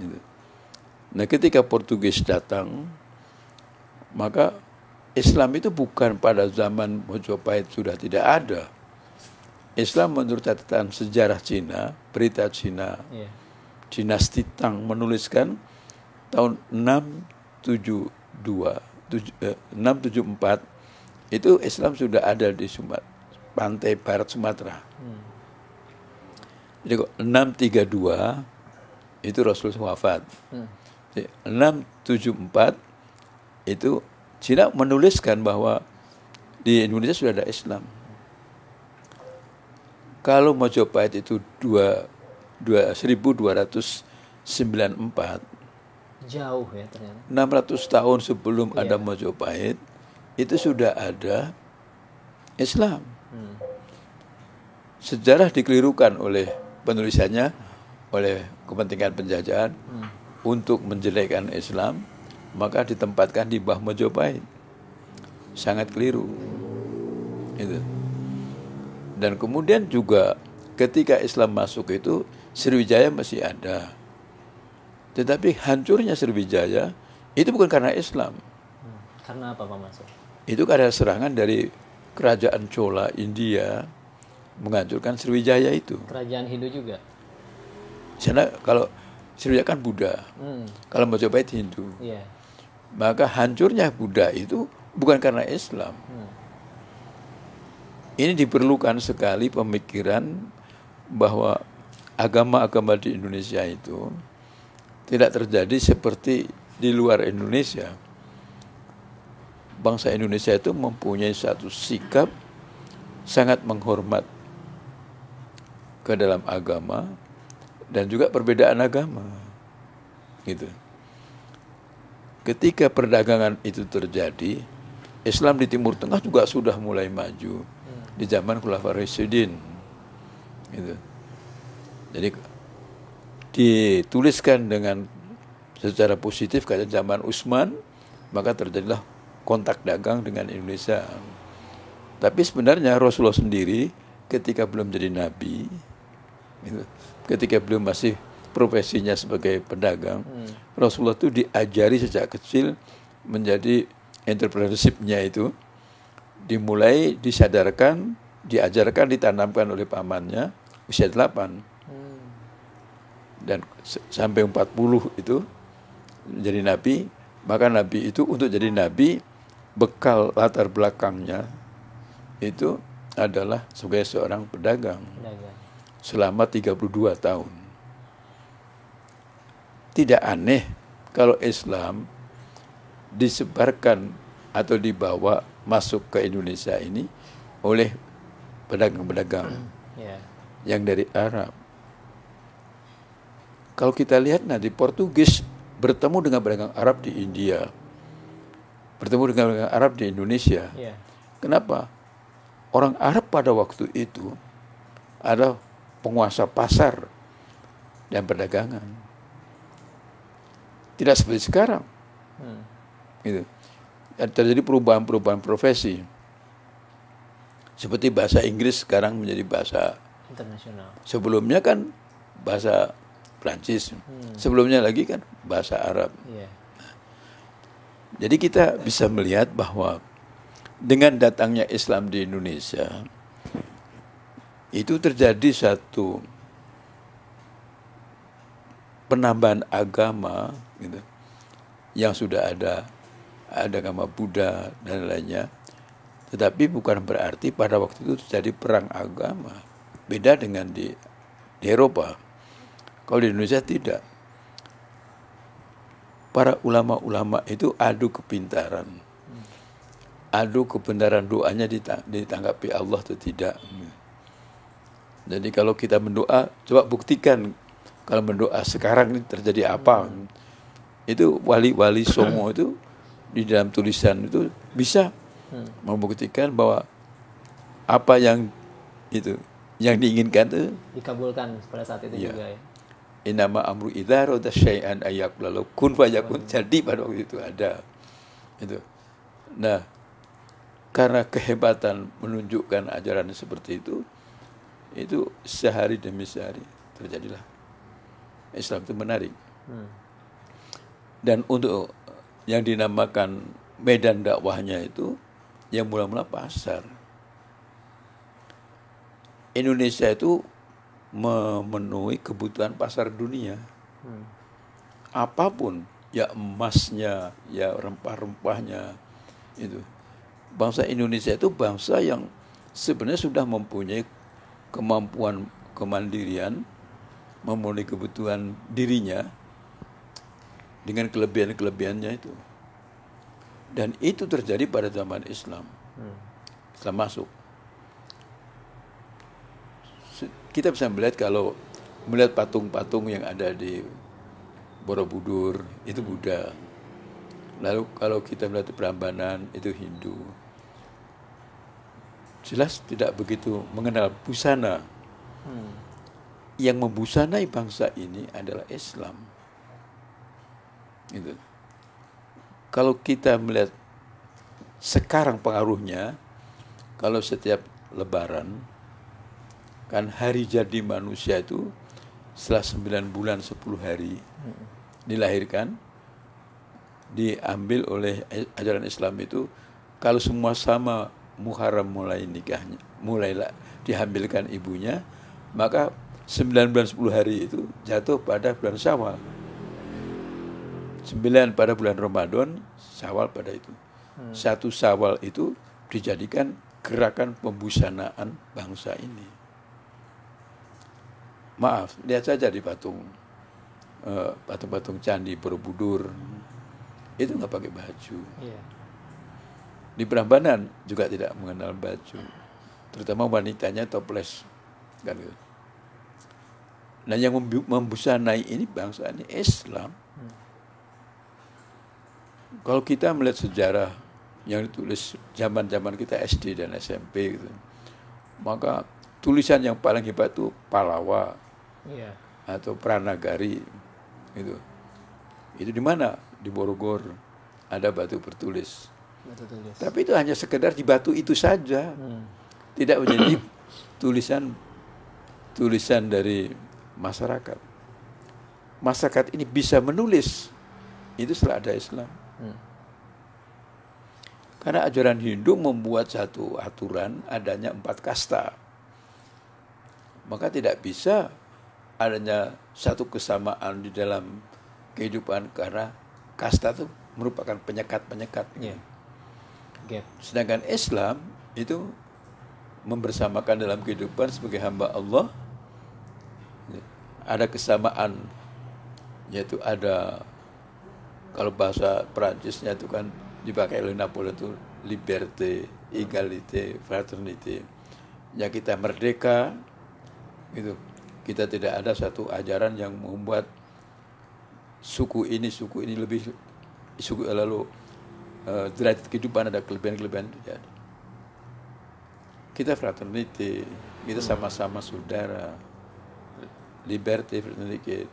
Gitu. Nah, ketika Portugis datang, maka Islam itu bukan pada zaman Majapahit sudah tidak ada. Islam menurut catatan sejarah Cina, berita Cina, dinasti Tang menuliskan tahun 674 itu Islam sudah ada di pantai barat Sumatera. Jadi 632 itu Rasulullah wafat. 674 itu Cina menuliskan bahwa di Indonesia sudah ada Islam. Kalau Majapahit itu 1294, jauh ya ternyata. 600 tahun sebelum ada Majapahit itu sudah ada Islam. Sejarah dikelirukan oleh penulisannya, oleh kepentingan penjajahan untuk menjelekkan Islam, maka ditempatkan di bawah Majapahit. Sangat keliru. Itu. Dan kemudian juga ketika Islam masuk itu Sriwijaya masih ada. Tetapi hancurnya Sriwijaya itu bukan karena Islam. Karena apa Pak Masuk? Itu karena serangan dari kerajaan Chola India menghancurkan Sriwijaya itu. Kerajaan Hindu juga? Karena kalau Sriwijaya kan Buddha, kalau Majapahit Hindu. Maka hancurnya Buddha itu bukan karena Islam. Ini diperlukan sekali pemikiran bahwa agama-agama di Indonesia itu tidak terjadi seperti di luar Indonesia. Bangsa Indonesia itu mempunyai satu sikap sangat menghormat ke dalam agama dan juga perbedaan agama. Gitu. Ketika perdagangan itu terjadi, Islam di Timur Tengah juga sudah mulai maju di zaman Khulafaur Rasyidin. Gitu. Jadi dituliskan dengan secara positif pada zaman Utsman, maka terjadilah kontak dagang dengan Indonesia. Tapi sebenarnya Rasulullah sendiri ketika belum jadi nabi, gitu, ketika belum masih profesinya sebagai pedagang, Rasulullah itu diajari sejak kecil menjadi entrepreneurship-nya itu dimulai disadarkan, diajarkan, ditanamkan oleh pamannya usia 8. Dan sampai 40 itu menjadi nabi. Maka nabi itu untuk jadi nabi, bekal latar belakangnya itu adalah sebagai seorang pedagang selama 32 tahun. Tidak aneh kalau Islam disebarkan atau dibawa masuk ke Indonesia ini oleh pedagang-pedagang yang dari Arab. Kalau kita lihat nanti Portugis bertemu dengan pedagang Arab di India, bertemu dengan pedagang Arab di Indonesia. Kenapa? Orang Arab pada waktu itu ada penguasa pasar dan perdagangan. Tidak seperti sekarang. Gitu. Terjadi perubahan-perubahan profesi. Seperti bahasa Inggris sekarang menjadi bahasa internasional. Sebelumnya kan bahasa Prancis. Sebelumnya lagi kan bahasa Arab. Jadi kita bisa melihat bahwa dengan datangnya Islam di Indonesia itu terjadi satu penambahan agama gitu, yang sudah ada agama Buddha dan lainnya, tetapi bukan berarti pada waktu itu terjadi perang agama. Beda dengan di Eropa. Kalau di Indonesia tidak. Para ulama-ulama itu adu kepintaran, adu kebenaran doanya ditanggapi Allah atau tidak. Jadi kalau kita mendoa, coba buktikan kalau mendoa sekarang ini terjadi apa. Itu wali-wali Songo itu di dalam tulisan itu bisa membuktikan bahwa apa yang diinginkan itu dikabulkan pada saat itu juga ya. Innama amru idza arada syai'an ayyaqula kun fayakun. Jadi pada waktu itu ada. Itu. Nah, karena kehebatan menunjukkan ajaran seperti itu sehari demi sehari terjadilah Islam itu menarik. Dan untuk yang dinamakan medan dakwahnya itu yang mula-mula pasar. Indonesia itu memenuhi kebutuhan pasar dunia. Apapun, ya emasnya, ya rempah-rempahnya itu. Bangsa Indonesia itu bangsa yang sebenarnya sudah mempunyai kemampuan kemandirian, memenuhi kebutuhan dirinya dengan kelebihan-kelebihannya itu. Dan itu terjadi pada zaman Islam. Islam masuk. Kita bisa melihat kalau melihat patung-patung yang ada di Borobudur, itu Buddha. Lalu kalau kita melihat di Prambanan, itu Hindu. Jelas tidak begitu mengenal busana. Yang membusanai bangsa ini adalah Islam. Gitu. Kalau kita melihat sekarang pengaruhnya, kalau setiap Lebaran, kan hari jadi manusia itu setelah 9 bulan 10 hari dilahirkan, diambil oleh ajaran Islam itu, kalau semua sama Muharram mulai nikahnya, mulailah dihamilkan ibunya, maka 9 bulan 10 hari itu jatuh pada bulan Syawal. 9 pada bulan Ramadan, Syawal pada itu. 1 Syawal itu dijadikan gerakan pembusanaan bangsa ini. Maaf, lihat saja di patung-patung candi Borobudur, itu nggak pakai baju. Di Prambanan juga tidak mengenal baju, terutama wanitanya toples, kan gitu. Nah, yang membusanai ini bangsa ini Islam. Kalau kita melihat sejarah yang ditulis zaman-zaman kita SD dan SMP gitu, maka tulisan yang paling hebat itu Palawa atau Pranagari gitu. Itu di mana? Di Bogor ada batu bertulis. Tapi itu hanya sekedar di batu itu saja, tidak menjadi tulisan dari masyarakat. Masyarakat ini bisa menulis itu setelah ada Islam. Karena ajaran Hindu membuat satu aturan adanya 4 kasta. Maka tidak bisa adanya satu kesamaan di dalam kehidupan, karena kasta itu merupakan penyekat-penyekat. Sedangkan Islam itu membersamakan dalam kehidupan sebagai hamba Allah. Ada kesamaan, yaitu ada, kalau bahasa Perancisnya itu kan dipakai oleh Napoleon itu liberté, égalité, fraternité. Ya, kita merdeka gitu. Kita tidak ada satu ajaran yang membuat suku ini lebih suku, lalu derajat kehidupan ada kelebihan-kelebihan itu jadi. Kita fraternité, kita sama-sama saudara. Liberté, fraternité,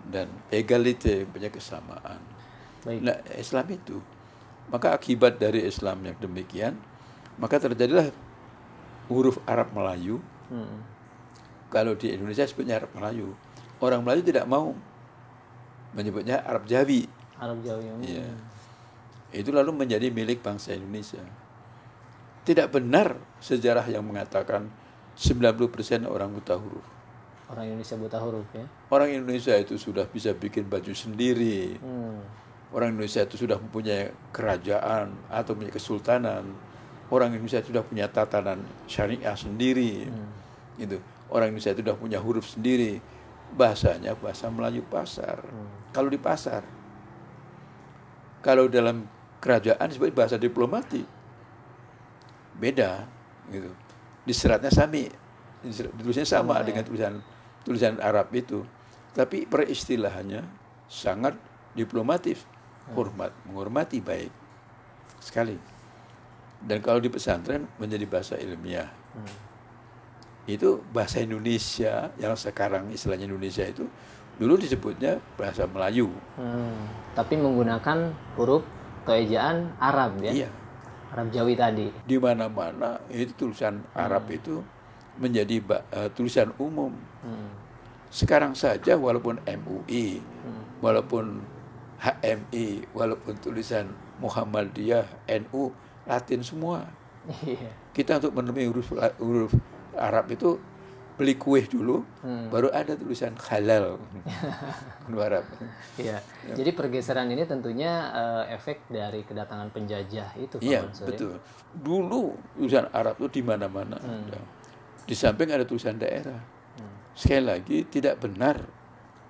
dan égalité, punya kesamaan. Nah, Islam itu, maka akibat dari Islam yang demikian, maka terjadilah huruf Arab Melayu. Kalau di Indonesia sebutnya Arab Melayu, orang Melayu tidak mau menyebutnya Arab Jawi. Arab Jawi. Ya. Itu lalu menjadi milik bangsa Indonesia. Tidak benar sejarah yang mengatakan 90% orang buta huruf. Orang Indonesia buta huruf ya? Orang Indonesia itu sudah bisa bikin baju sendiri. Orang Indonesia itu sudah mempunyai kerajaan atau punya kesultanan. Orang Indonesia itu sudah punya tatanan syariah sendiri. Gitu. Orang Indonesia itu sudah punya huruf sendiri. Bahasanya bahasa Melayu pasar. Kalau di pasar. Kalau dalam kerajaan disebut bahasa diplomatik. Beda. Gitu. Di seratnya sami. Tulisnya sama dengan tulisan Arab itu. Tapi peristilahannya sangat diplomatif. Menghormati baik sekali. Dan kalau di pesantren menjadi bahasa ilmiah. Itu bahasa Indonesia yang sekarang istilahnya Indonesia itu dulu disebutnya bahasa Melayu. Tapi menggunakan huruf atau ejaan Arab ya? Iya. Arab Jawi tadi. Di mana-mana itu tulisan Arab itu menjadi tulisan umum. Sekarang saja walaupun MUI, walaupun HMI, walaupun tulisan Muhammadiyah, NU, Latin semua. Iya. Kita untuk menemui huruf Arab itu beli kue dulu, baru ada tulisan halal huruf Arab. Iya. Jadi pergeseran ini tentunya efek dari kedatangan penjajah itu, Pak Iya, Mansur. betul. Dulu tulisan Arab itu di mana-mana ada. Di samping ada tulisan daerah. Sekali lagi tidak benar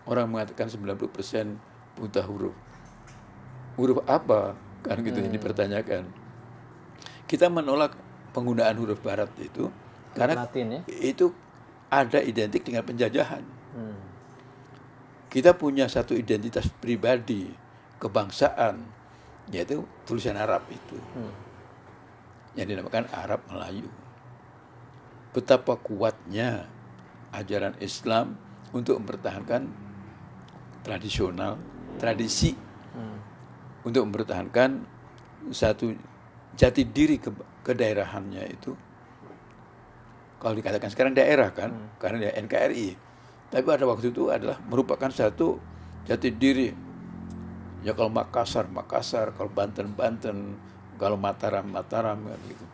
orang mengatakan 90% buta huruf. Huruf apa? Kan gitu ini dipertanyakan. Kita menolak penggunaan huruf barat itu karena Latin ya. itu ada identik dengan penjajahan. Kita punya satu identitas pribadi, kebangsaan, yaitu tulisan Arab itu. Yang dinamakan Arab Melayu. Betapa kuatnya ajaran Islam untuk mempertahankan tradisional, tradisi, untuk mempertahankan satu jati diri kedaerahannya itu. Kalau dikatakan sekarang daerah kan, karena dia NKRI. Tapi pada waktu itu adalah merupakan satu jati diri. Ya kalau Makassar, Makassar, kalau Banten, Banten, kalau Mataram, Mataram, kan gitu.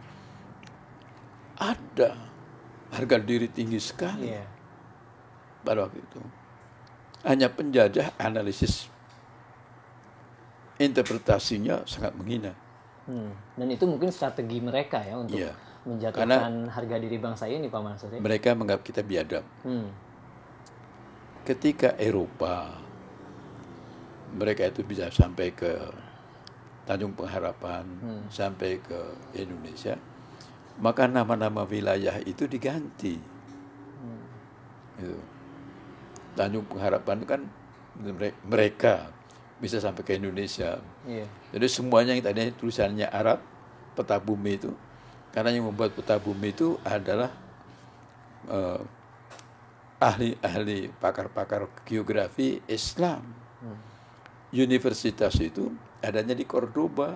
Ada harga diri tinggi sekali pada waktu itu. Hanya penjajah analisis interpretasinya sangat menghina. Dan itu mungkin strategi mereka ya untuk menjatuhkan harga diri bangsa ini, Pak Mansur. Mereka menganggap kita biadab. Ketika Eropa, mereka itu bisa sampai ke Tanjung Pengharapan, sampai ke Indonesia, maka nama-nama wilayah itu diganti. Itu. Tanjung Pengharapan itu kan mereka bisa sampai ke Indonesia. Jadi semuanya yang tadinya tulisannya Arab, peta bumi itu, karena yang membuat peta bumi itu adalah ahli-ahli pakar-pakar geografi Islam. Universitas itu adanya di Cordoba,